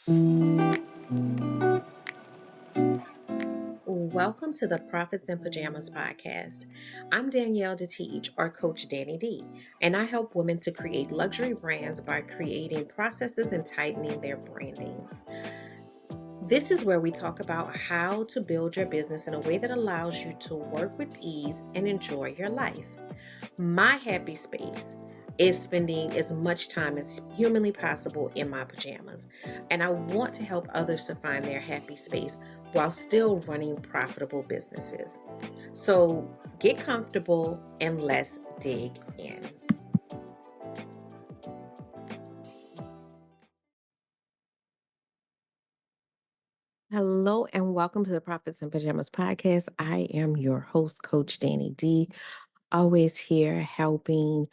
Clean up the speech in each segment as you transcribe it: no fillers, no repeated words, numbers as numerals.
Welcome to the Profits in Pajamas podcast. I'm Danielle DeTeach, or Coach Danny D, and I help women to create luxury brands by creating processes and tightening their branding. This is where we talk about how to build your business in a way that allows you to work with ease and enjoy your life. My happy space is spending as much time as humanly possible in my pajamas. And I want to help others to find their happy space while still running profitable businesses. So get comfortable and let's dig in. Hello and welcome to the Profits in Pajamas podcast. I am your host, Coach Danny D, always here helping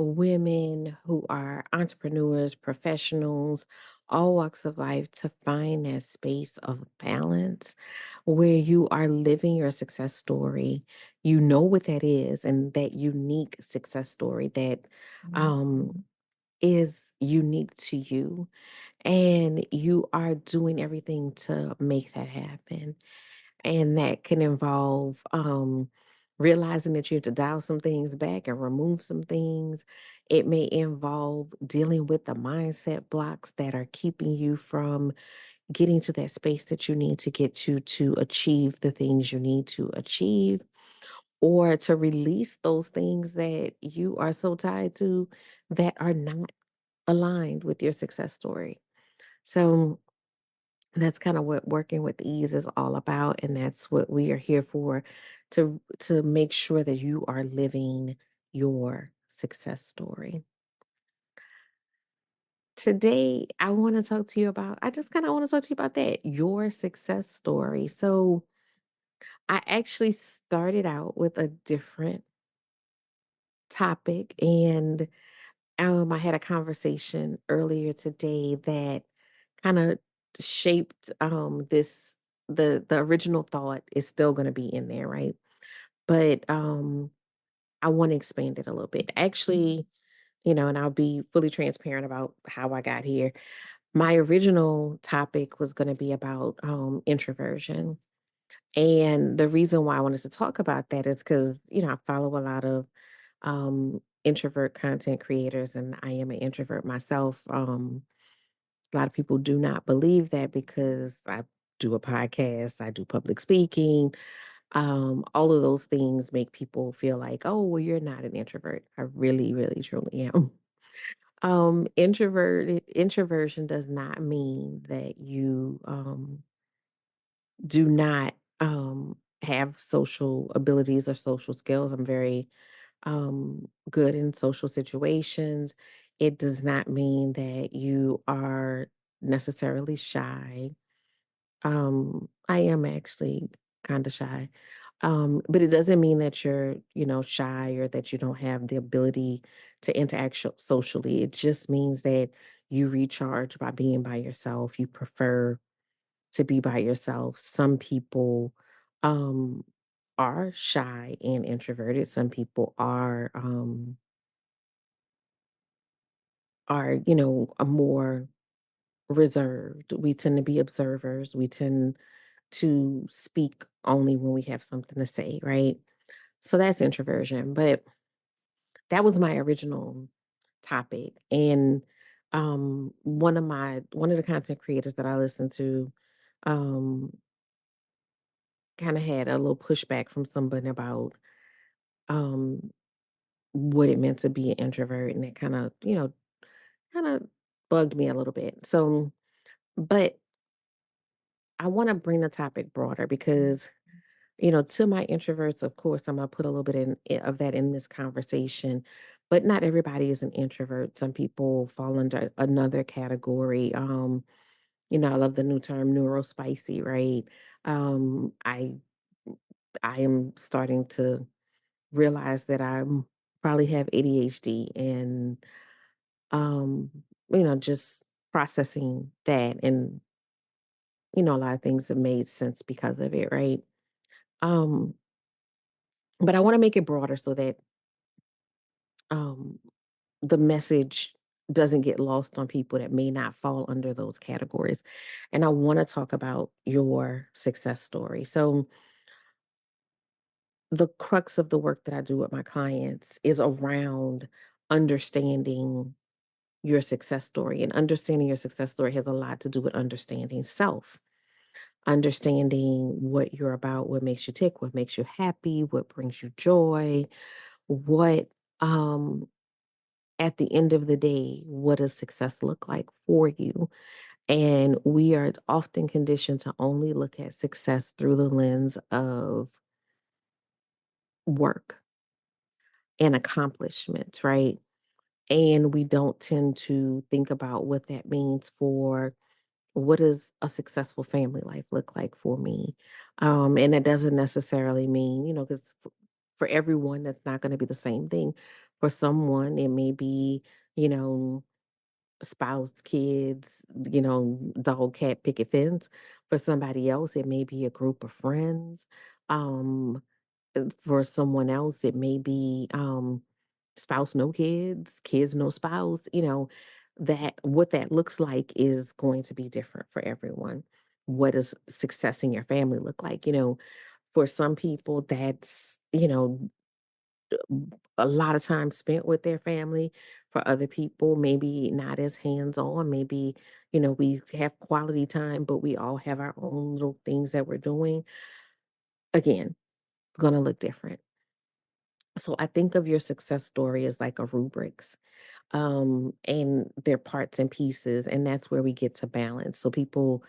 women who are entrepreneurs, professionals, all walks of life to find that space of balance where you are living your success story. You know what that is, and that unique success story that um, is unique to you. And you are doing everything to make that happen. And that can involve realizing that you have to dial some things back and remove some things. It may involve dealing with the mindset blocks that are keeping you from getting to that space that you need to get to achieve the things you need to achieve, or to release those things that you are so tied to that are not aligned with your success story. So that's kind of what working with ease is all about, and that's what we are here for, to make sure that you are living your success story. Today, I just kind of want to talk to you about that, your success story. So, I actually started out with a different topic, and I had a conversation earlier today that kind of shaped this. The original thought is still going to be in there, right? But I want to expand it a little bit. Actually, and I'll be fully transparent about how I got here. My original topic was going to be about introversion. And the reason why I wanted to talk about that is because, I follow a lot of introvert content creators, and I am an introvert myself. A lot of people do not believe that because I do a podcast, I do public speaking. All of those things make people feel like, oh, well, you're not an introvert. I really, really, truly am. Introversion does not mean that you do not have social abilities or social skills. I'm very good in social situations. It does not mean that you are necessarily shy. I am actually kind of shy. But it doesn't mean that you're, shy, or that you don't have the ability to interact socially. It just means that you recharge by being by yourself. You prefer to be by yourself. Some people um are shy and introverted. Some people are, a more reserved. We tend to be observers. We tend to speak only when we have something to say, right? So that's introversion. But that was my original topic. And one of the content creators that I listen to um kind of had a little pushback from somebody about um what it meant to be an introvert, and it kind of bugged me a little bit. So, but I want to bring the topic broader because, to my introverts, of course, I'm going to put a little bit of that in this conversation, but not everybody is an introvert. Some people fall under another category. I love the new term neurospicy, right? Um, I I am starting to realize that probably have ADHD, and um, just processing that, and a lot of things have made sense because of it, right? Um, but I want to make it broader so that um the message doesn't get lost on people that may not fall under those categories. And I want to talk about your success story. So, the crux of the work that I do with my clients is around understanding your success story. And understanding your success story has a lot to do with understanding self, understanding what you're about, what makes you tick, what makes you happy, what brings you joy, what, um, at the end of the day, what does success look like for you? And we are often conditioned to only look at success through the lens of work and accomplishments, right? And we don't tend to think about what that means for what does a successful family life look like for me? And it doesn't necessarily mean, because for everyone, that's not going to be the same thing. For someone, it may be, you know, spouse, kids, dog, cat, picket fence. For somebody else, it may be a group of friends. Um, for someone else, it may be spouse, no kids, kids, no spouse. That what that looks like is going to be different for everyone. What does success in your family look like? For some people, that's, a lot of time spent with their family. For other people, maybe not as hands on. Maybe, we have quality time, but we all have our own little things that we're doing. Again, it's going to look different. So I think of your success story as like a rubrics, and they're parts and pieces, and that's where we get to balance. So people,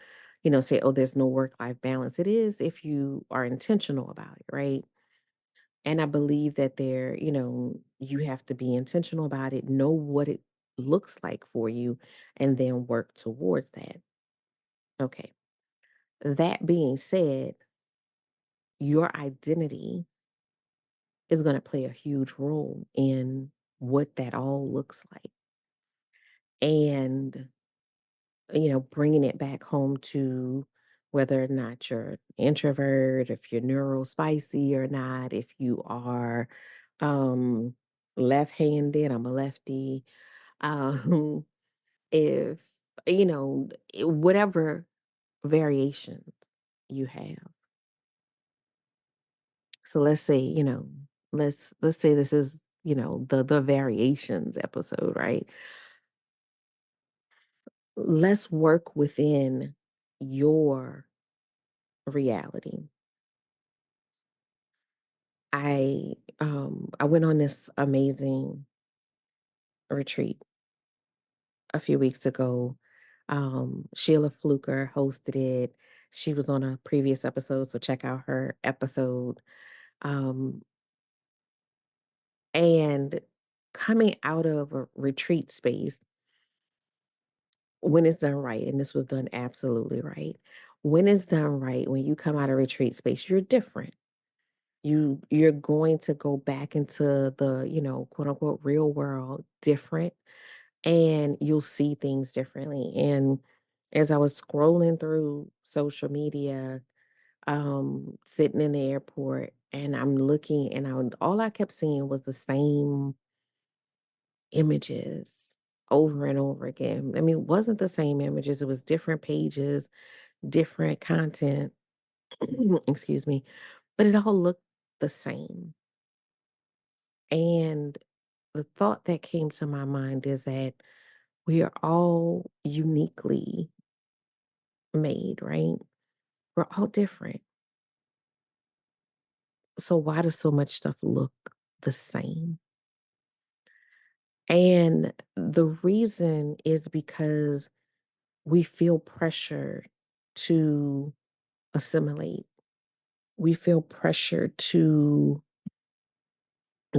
say, "Oh, there's no work life balance." It is if you are intentional about it, right? And I believe that you have to be intentional about it, know what it looks like for you, and then work towards that. Okay. That being said, your identity is going to play a huge role in what that all looks like. And, bringing it back home to whether or not you're introvert, if you're neurospicy or not, if you are um, left-handed, I'm a lefty, um, if, whatever variations you have. So let's say, let's say this is, the variations episode, right? Let's work within your reality. I went on this amazing retreat a few weeks ago. Sheila Fluker hosted it. She was on a previous episode, so check out her episode. Um, and coming out of a retreat space, when it's done right, and this was done absolutely right. When it's done right, when you come out of retreat space, you're different. You're going to go back into the, quote unquote real world different, and you'll see things differently. And as I was scrolling through social media, sitting in the airport, and I'm looking, and all I kept seeing was the same images over and over again. I mean, it wasn't the same images, it was different pages, different content, excuse me, but it all looked the same. And the thought that came to my mind is that we are all uniquely made, right? We're all different. So why does so much stuff look the same? And the reason is because we feel pressure to assimilate. We feel pressure to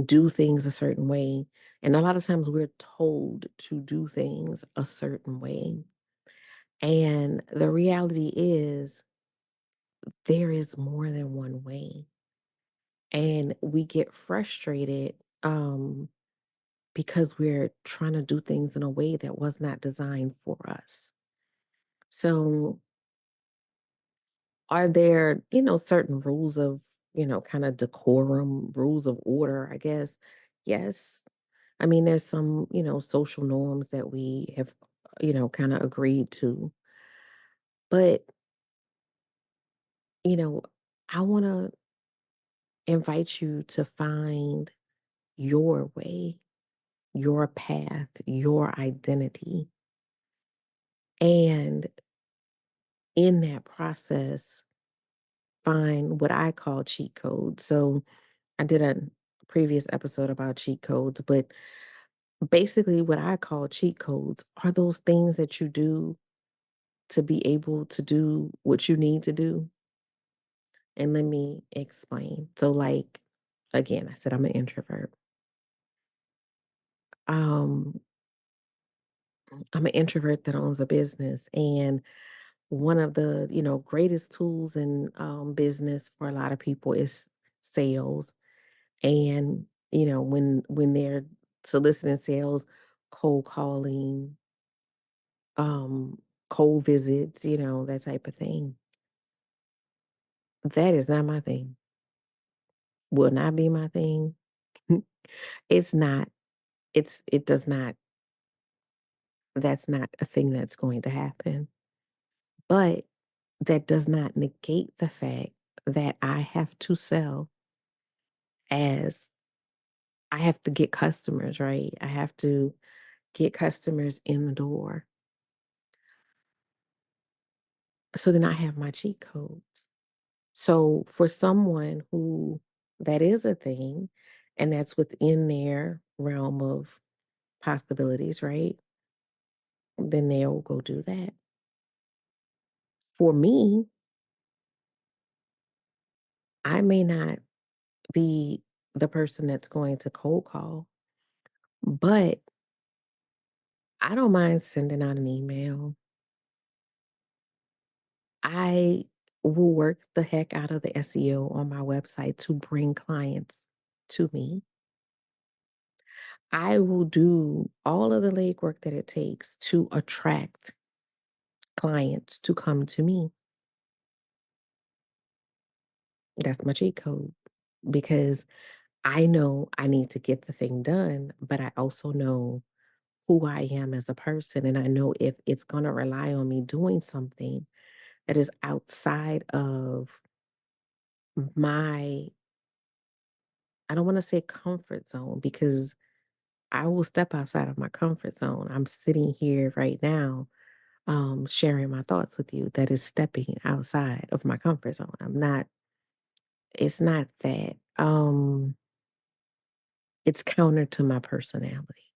do things a certain way. And a lot of times we're told to do things a certain way. And the reality is, there is more than one way. And we get frustrated because we're trying to do things in a way that was not designed for us. So, are there, certain rules of, kind of decorum, rules of order, I guess? Yes. I mean, there's some, social norms that we have, kind of agreed to. But, you know, I want to invite you to find your way, your path, your identity. And in that process, find what I call cheat codes. So I did a previous episode about cheat codes, but basically what I call cheat codes are those things that you do to be able to do what you need to do. And let me explain. So, like, again, I said I'm an introvert. Um, I'm an introvert that owns a business, and one of the greatest tools in business for a lot of people is sales. And when they're soliciting sales, cold calling, um, cold visits, that type of thing. That is not my thing. Will not be my thing. It's not. It does not. That's not a thing that's going to happen. But that does not negate the fact that I have to sell, as I have to get customers, right? I have to get customers in the door. So then I have my cheat codes. So for someone who that is a thing and that's within their realm of possibilities, right? Then they'll go do that. For me, I may not be the person that's going to cold call, but I don't mind sending out an email. I will work the heck out of the SEO on my website to bring clients to me. I will do all of the legwork that it takes to attract clients to come to me. That's my cheat code because I know I need to get the thing done, but I also know who I am as a person. And I know if it's going to rely on me doing something that is outside of my, I don't want to say comfort zone because I will step outside of my comfort zone. I'm sitting here right now, sharing my thoughts with you. That is stepping outside of my comfort zone. It's not that. It's counter to my personality.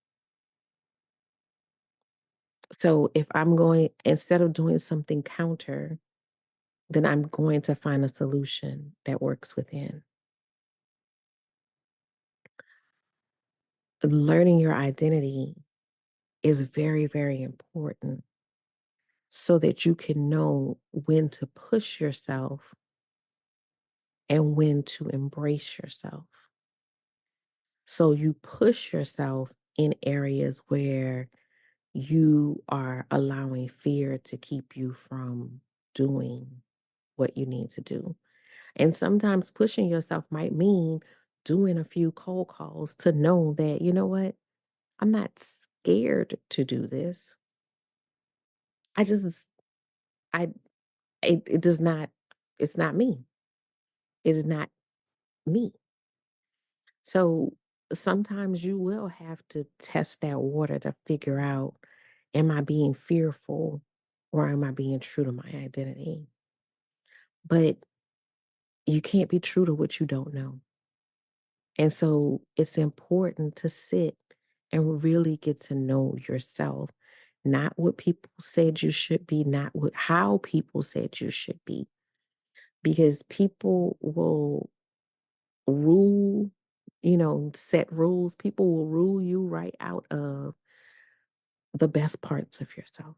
So if I'm going, instead of doing something counter, then I'm going to find a solution that works within. Learning your identity is very, very important so that you can know when to push yourself and when to embrace yourself. So you push yourself in areas where you are allowing fear to keep you from doing what you need to do. And sometimes pushing yourself might mean doing a few cold calls to know that, you know what, I'm not scared to do this. I just, I, it does not, it's not me. It is not me. So sometimes you will have to test that water to figure out, am I being fearful or am I being true to my identity? But you can't be true to what you don't know. And so it's important to sit and really get to know yourself, not what people said you should be, not what how people said you should be, because people will rule, set rules. People will rule you right out of the best parts of yourself.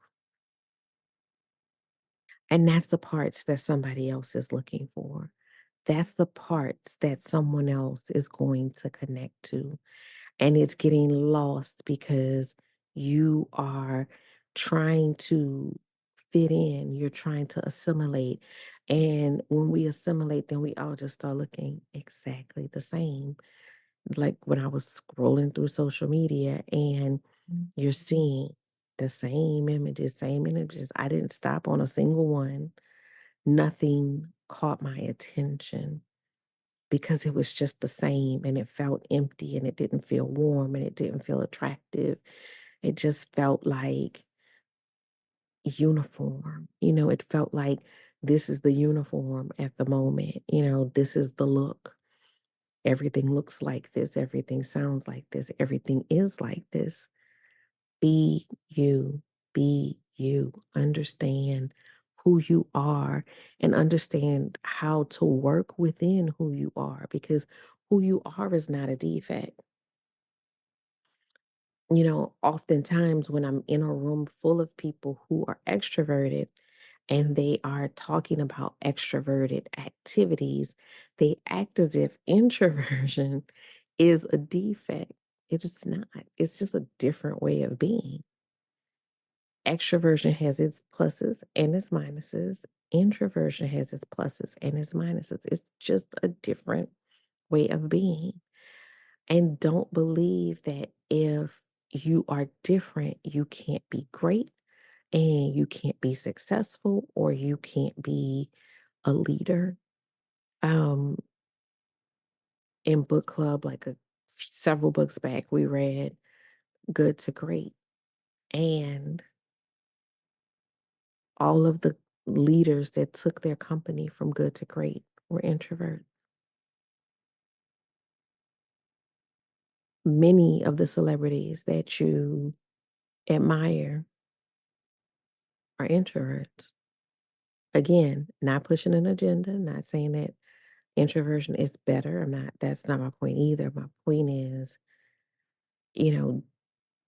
And that's the parts that somebody else is looking for. That's the parts that someone else is going to connect to. And it's getting lost because you are trying to fit in, you're trying to assimilate. And when we assimilate, then we all just start looking exactly the same. like when I was scrolling through social media and you're seeing the same images. I didn't stop on a single one. Nothing caught my attention because it was just the same and it felt empty and it didn't feel warm and it didn't feel attractive. It just felt like uniform. It felt like this is the uniform at the moment. This is the look. Everything looks like this. Everything sounds like this. Everything is like this. Be you. Be you. Understand who you are and understand how to work within who you are because who you are is not a defect. Oftentimes when I'm in a room full of people who are extroverted and they are talking about extroverted activities, they act as if introversion is a defect. It's not. It's just a different way of being. Extroversion has its pluses and its minuses. Introversion has its pluses and its minuses. It's just a different way of being. And don't believe that if you are different, you can't be great and you can't be successful or you can't be a leader. Um, in book club, like several books back, we read Good to Great. And all of the leaders that took their company from good to great were introverts. Many of the celebrities that you admire are introverts. Again, not pushing an agenda, not saying that introversion is better. That's not my point either. My point is, you know,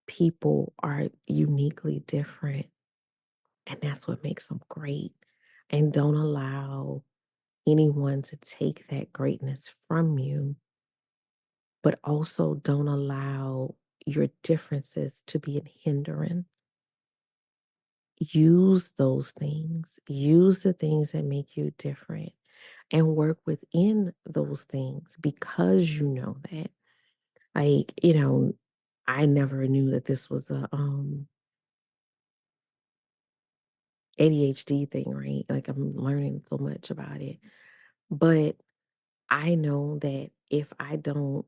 people are uniquely different, and that's what makes them great. And don't allow anyone to take that greatness from you, but also don't allow your differences to be a hindrance. Use the things that make you different and work within those things because you know that. Like, I never knew that this was a ADHD thing, right? Like I'm learning so much about it. But I know that if I don't,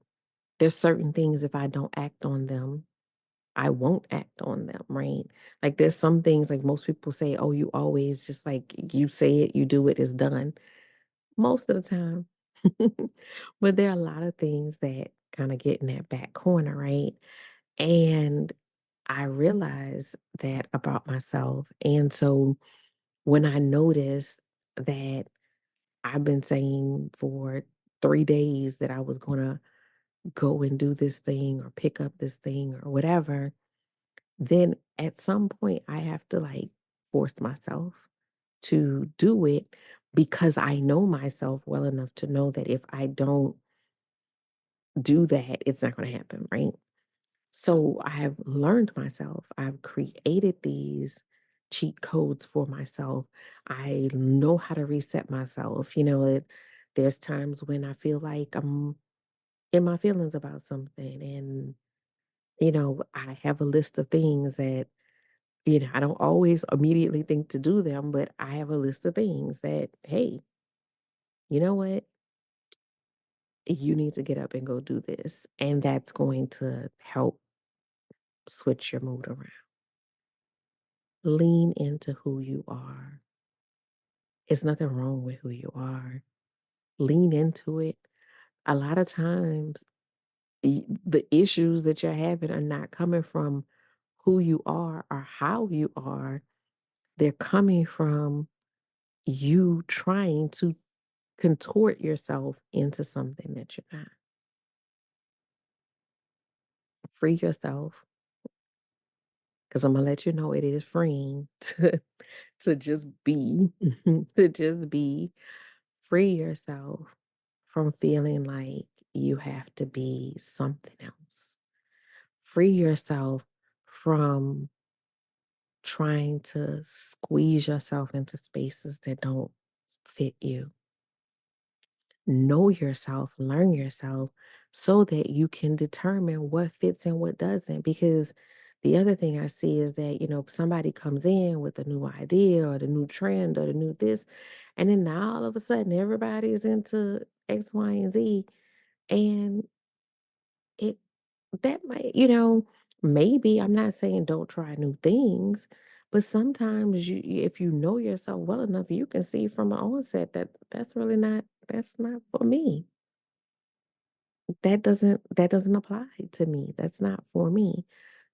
there's certain things if I don't act on them, I won't act on them, right? Like there's some things like most people say, oh, you always just like you say it, you do it, it's done. Most of the time. But there are a lot of things that kind of get in that back corner, right? And I realized that about myself. And so when I noticed that I've been saying for 3 days that I was going to go and do this thing or pick up this thing or whatever, then at some point I have to like force myself to do it because I know myself well enough to know that if I don't do that, it's not going to happen, right? So I have learned myself. I've created these cheat codes for myself. I know how to reset myself. There's times when I feel like I'm in my feelings about something and I have a list of things that I don't always immediately think to do them, but I have a list of things that, hey, you know what? You need to get up and go do this. And that's going to help switch your mood around. Lean into who you are. There's nothing wrong with who you are. Lean into it. A lot of times, the issues that you're having are not coming from who you are or how you are. They're coming from you trying to contort yourself into something that you're not. Free yourself, because I'm gonna let you know it is freeing to just be, to just be. Free yourself from feeling like you have to be something else. Free yourself from trying to squeeze yourself into spaces that don't fit you. know yourself, learn yourself so that you can determine what fits and what doesn't. Because the other thing I see is that, somebody comes in with a new idea or the new trend or the new this, and then now all of a sudden everybody is into X, Y, and Z. And it that might, maybe I'm not saying don't try new things, but sometimes if you know yourself well enough, you can see from an onset that that's not for me. That doesn't apply to me. That's not for me.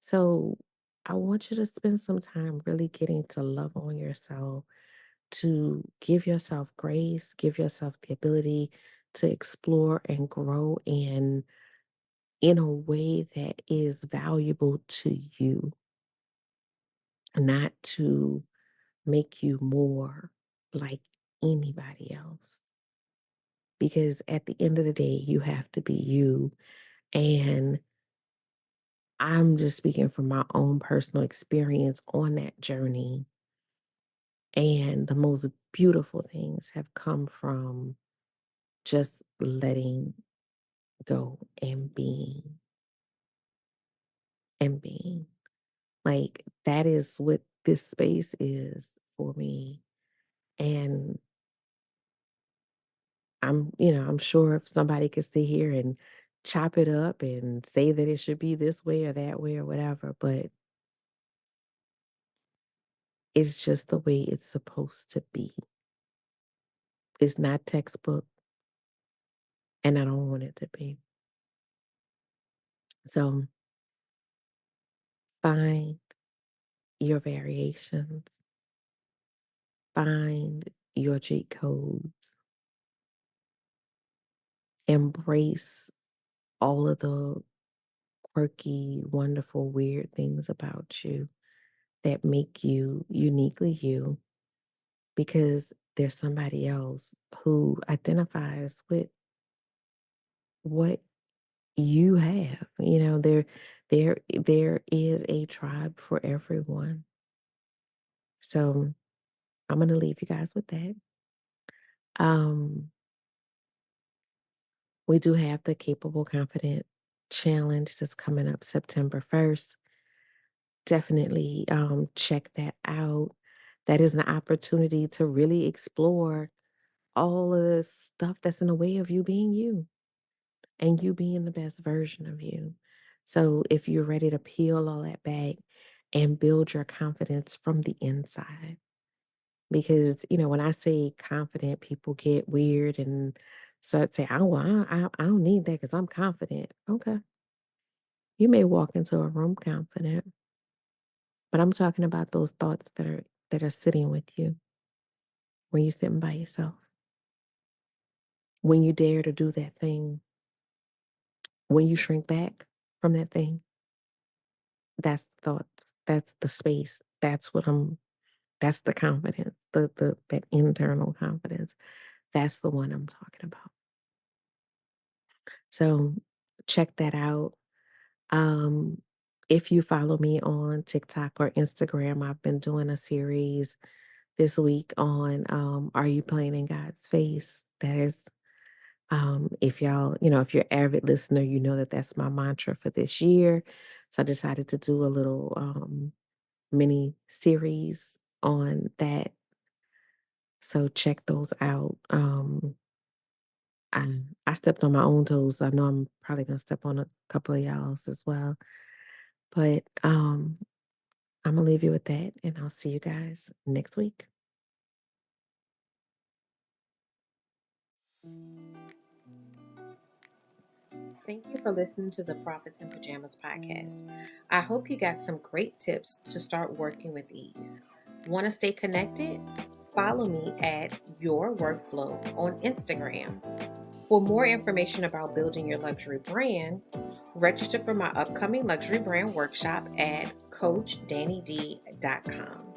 So I want you to spend some time really getting to love on yourself, to give yourself grace, give yourself the ability to explore and grow in a way that is valuable to you, not to make you more like anybody else. Because at the end of the day, you have to be you. And I'm just speaking from my own personal experience on that journey. And the most beautiful things have come from just letting go and being. Like that is what this space is for me. And I'm sure if somebody could sit here and chop it up and say that it should be this way or that way or whatever, but it's just the way it's supposed to be. It's not textbook, and I don't want it to be. So find your variations, find your cheat codes, embrace all of the quirky, wonderful, weird things about you that make you uniquely you, because there's somebody else who identifies with what you have. There is a tribe for everyone. So I'm gonna leave you guys with that. Um, we do have the Capable Confident Challenge that's coming up September 1st. Definitely check that out. That is an opportunity to really explore all of the stuff that's in the way of you being you and you being the best version of you. So if you're ready to peel all that back and build your confidence from the inside, because when I say confident, people get weird and start saying, "Oh, well, I don't need that because I'm confident." Okay, you may walk into a room confident, but I'm talking about those thoughts that are sitting with you when you're sitting by yourself, when you dare to do that thing, when you shrink back from that thing. That's thoughts. That's the space. That's the confidence, the that internal confidence. That's the one I'm talking about. So check that out. Um, if you follow me on TikTok or Instagram, I've been doing a series this week on Are You Playing in God's Face? That is if y'all, if you're an avid listener, you know that that's my mantra for this year. So I decided to do a little mini series on that. So check those out. I stepped on my own toes. So I know I'm probably gonna step on a couple of y'all's as well. But I'm gonna leave you with that, and I'll see you guys next week. Thank you for listening to the Profits in Pajamas podcast. I hope you got some great tips to start working with ease. Want to stay connected? Follow me at Your Workflow on Instagram. For more information about building your luxury brand, register for my upcoming luxury brand workshop at CoachDannyD.com.